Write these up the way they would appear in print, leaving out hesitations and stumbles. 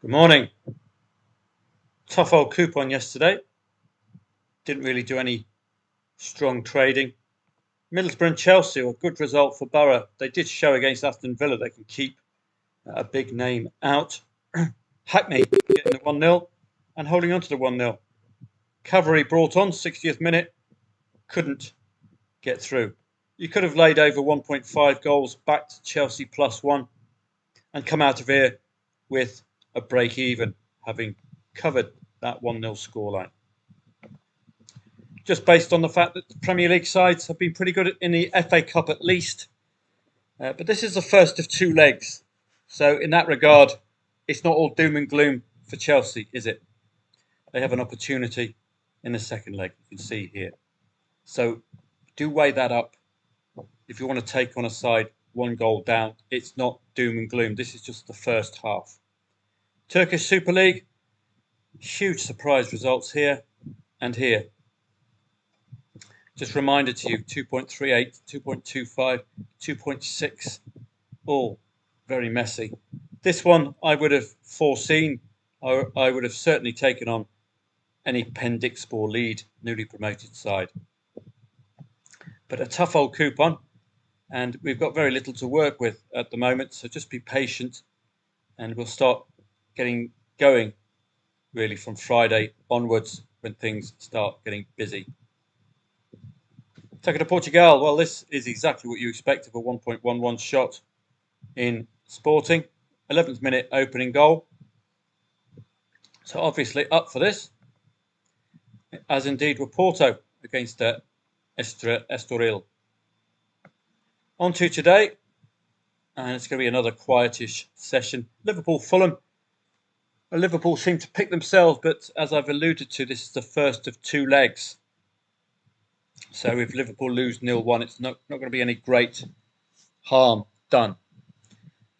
Good morning. Tough old coupon yesterday. Didn't really do any strong trading. Middlesbrough and Chelsea, a good result for Borough. They did show against Aston Villa they can keep a big name out. Hackney getting the 1-0 and holding on to the 1-0. Cavalry brought on 60th minute, couldn't get through. You could have laid over 1.5 goals, backed Chelsea +1 and come out of here with a break even, having covered that 1-0 scoreline. Just based on the fact that the Premier League sides have been pretty good in the FA Cup at least. But this is the first of two legs. So in that regard, it's not all doom and gloom for Chelsea, is it? They have an opportunity in the second leg, you can see here. So do weigh that up. If you want to take on a side 1 goal down, it's not doom and gloom. This is just the first half. Turkish Super League, huge surprise results here and here. Just reminder to you, 2.38, 2.25, 2.6, all very messy. This one I would have foreseen, or I would have certainly taken on any Pendixspor lead, newly promoted side. But a tough old coupon, and we've got very little to work with at the moment, so just be patient, and we'll start getting going really from Friday onwards when things start getting busy. Taking to Portugal, well, this is exactly what you expect of a 1.11 shot in Sporting. 11th minute opening goal. So obviously up for this, as indeed were Porto against Estoril. On to today, and it's going to be another quietish session. Liverpool-Fulham. Well, Liverpool seem to pick themselves, but as I've alluded to, this is the first of two legs. So if Liverpool lose 0-1, it's not going to be any great harm done.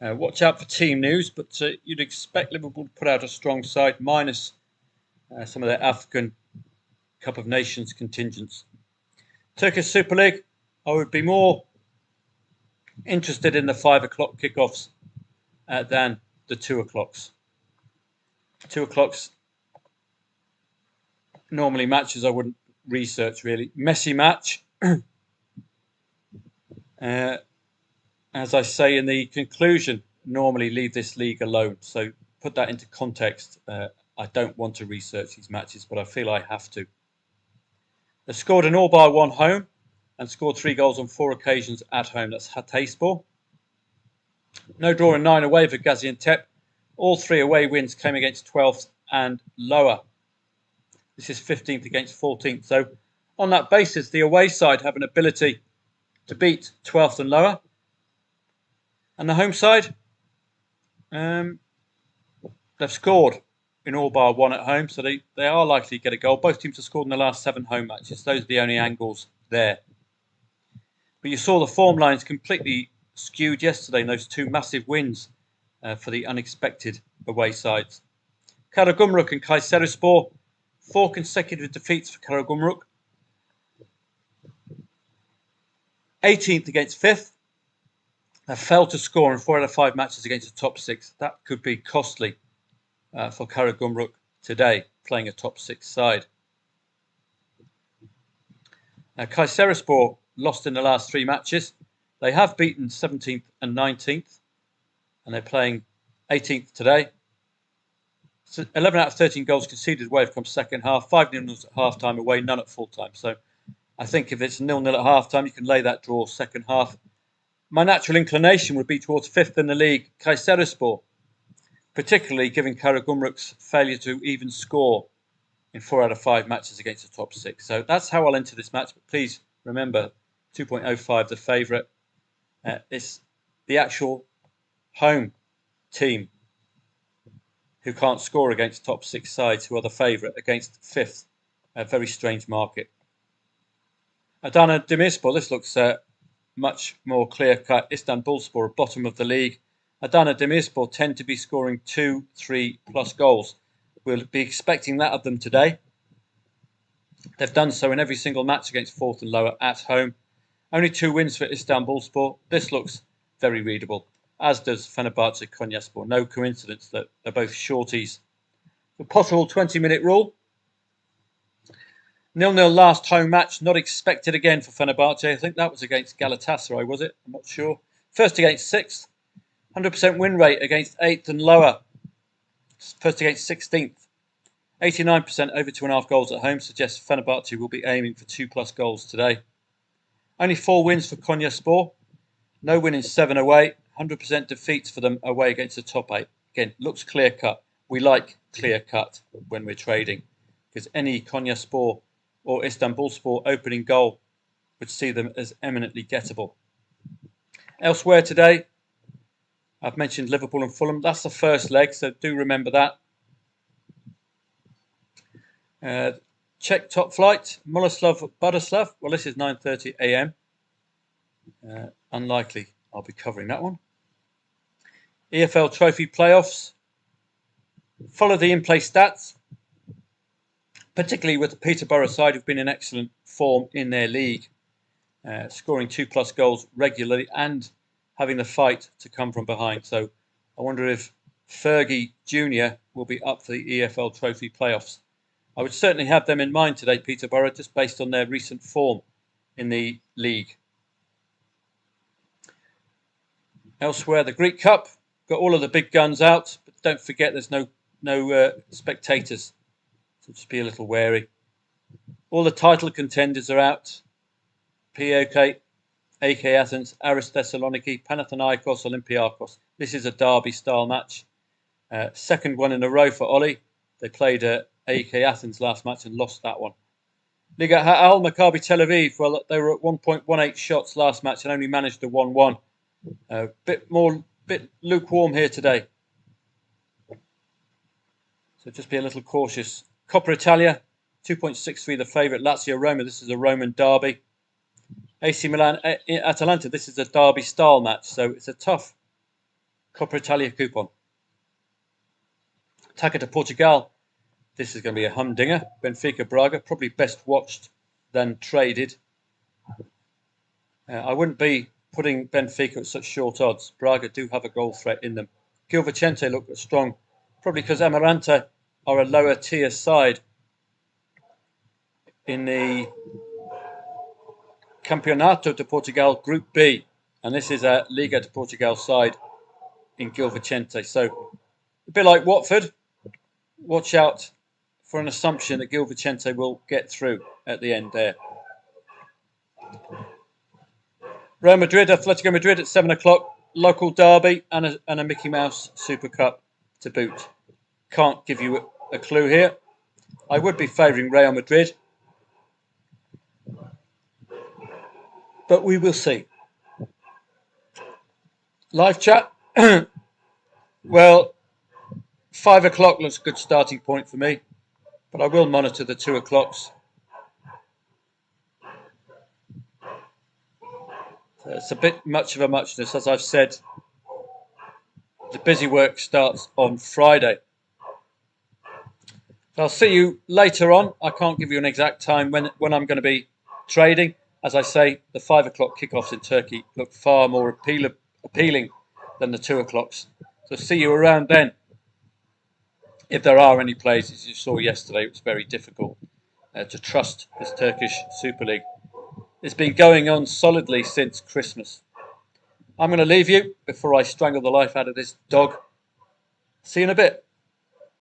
Watch out for team news, but you'd expect Liverpool to put out a strong side, minus some of their African Cup of Nations contingents. Turkish Super League, I would be more interested in the 5 o'clock kickoffs than the 2 o'clocks. 2 o'clocks normally matches I wouldn't research really. Messy match. As I say in the conclusion, normally leave this league alone. So put that into context. I don't want to research these matches, but I feel I have to. They've scored an all-by-1 home and scored 3 goals on 4 occasions at home. That's Hatayspor. No draw and 9 away for Gaziantep. All 3 away wins came against 12th and lower. This is 15th against 14th. So on that basis, the away side have an ability to beat 12th and lower. And the home side, they've scored in all bar 1 at home. So they are likely to get a goal. Both teams have scored in the last 7 home matches. Those are the only angles there. But you saw the form lines completely skewed yesterday in those 2 massive wins for the unexpected away sides. Karagümrük and Kayserispor, 4 consecutive defeats for Karagümrük. 18th against 5th. They failed to score in 4 out of 5 matches against the top 6. That could be costly for Karagümrük today, playing a top 6 side. Kayserispor lost in the last 3 matches. They have beaten 17th and 19th, and they're playing 18th today. 11 out of 13 goals conceded away have come second half, 5 nils at half time away, none at full time. So I think if it's 0-0 at half time, you can lay that draw second half. My natural inclination would be towards 5th in the league, Kayserispor, particularly given Karagümrük's failure to even score in 4 out of 5 matches against the top 6. So that's how I'll enter this match. But please remember, 2.05 the favourite. It's the actual home team who can't score against top 6 sides who are the favourite against 5th. A very strange market. Adana Demirspor, this looks much more clear-cut. Istanbulspor are bottom of the league. Adana Demirspor tend to be scoring 2, 3 plus goals. We'll be expecting that of them today. They've done so in every single match against 4th and lower at home. Only 2 wins for Istanbulspor. This looks very readable. as does Fenerbahce Konyaspor. No coincidence that they're both shorties. The possible 20-minute rule. 0-0 last home match, not expected again for Fenerbahce. I think that was against Galatasaray, was it? I'm not sure. First against 6th. 100% win rate against 8th and lower. First against 16th. 89% over 2.5 goals at home suggests Fenerbahce will be aiming for 2+ goals today. Only 4 wins for Konyaspor. No win in 7 away. 100% defeats for them away against the top 8. Again, looks clear cut. We like clear cut when we're trading, because any Konyaspor or Istanbulspor opening goal would see them as eminently gettable. Elsewhere today, I've mentioned Liverpool and Fulham. That's the first leg, so do remember that. Czech top flight, Mulislav Budislav. Well, this is 9:30 a.m. Unlikely I'll be covering that one. EFL Trophy playoffs. Follow the in-play stats, particularly with the Peterborough side who've been in excellent form in their league, scoring 2+ goals regularly and having the fight to come from behind. So I wonder if Fergie Jr. will be up for the EFL Trophy playoffs. I would certainly have them in mind today, Peterborough, just based on their recent form in the league. Elsewhere, the Greek Cup. Got all of the big guns out, but don't forget there's no spectators, so just be a little wary. All the title contenders are out. PAOK, AK Athens, Aris Thessaloniki, Panathinaikos, Olympiakos. This is a derby-style match. Second one in a row for Oli. They played AK Athens last match and lost that one. Liga Ha'al, Maccabi Tel Aviv. Well, they were at 1.18 shots last match and only managed a 1-1. Bit lukewarm here today. So just be a little cautious. Coppa Italia, 2.63 the favourite. Lazio Roma, this is a Roman derby. AC Milan, Atalanta, this is a derby-style match. So it's a tough Coppa Italia coupon. Taca de Portugal, this is going to be a humdinger. Benfica Braga, probably best watched than traded. I wouldn't be putting Benfica at such short odds. Braga do have a goal threat in them. Gil Vicente look strong, probably because Amarante are a lower tier side in the Campeonato de Portugal Group B, and this is a Liga de Portugal side in Gil Vicente. So a bit like Watford, watch out for an assumption that Gil Vicente will get through at the end there. Real Madrid, Atletico Madrid at 7 o'clock, local derby and a Mickey Mouse Super Cup to boot. Can't give you a clue here. I would be favouring Real Madrid, but we will see. Live chat. Well, 5 o'clock looks a good starting point for me, but I will monitor the 2 o'clocks. So it's a bit much of a muchness, as I've said. The busy work starts on Friday. So I'll see you later on. I can't give you an exact time when I'm going to be trading. As I say, the 5 o'clock kickoffs in Turkey look far more appealing than the 2 o'clocks. So see you around then. If there are any plays, as you saw yesterday, it was very difficult to trust this Turkish Super League. It's been going on solidly since Christmas. I'm going to leave you before I strangle the life out of this dog. See you in a bit.